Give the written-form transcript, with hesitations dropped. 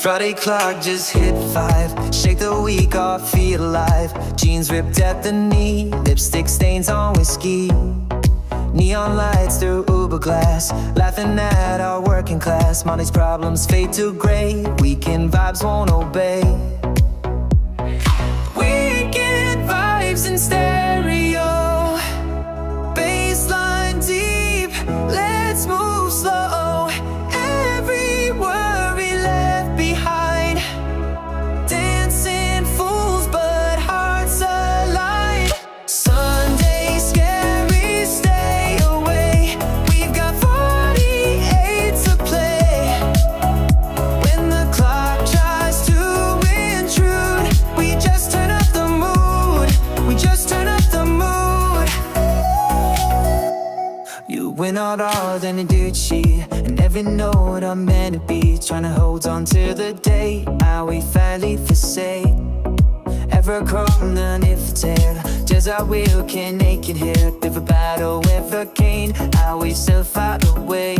Friday clock just hit 5. Shake the week off, feel alive. Jeans ripped at the knee, lipstick stains on whiskey. Neon lights through Uber glass, laughing at our working class. Monday's problems fade to gray, weekend vibes won't obey. Weekend vibes in stereo, bassline deep, let's move slow. Every worry left behind, dancing fools but hearts aligned. Sunday scary, stay away, we've got 48 to play. When the clock tries to intrude, we just turn up the mood, we just turn up the mood. You win out all in a dirt sheet, and every note I'm meant to be, trying to hold on to the day how we finally forsake. Ever crawling if it's here, just our will can make it here. Live a battle with a cane, how we still find a way.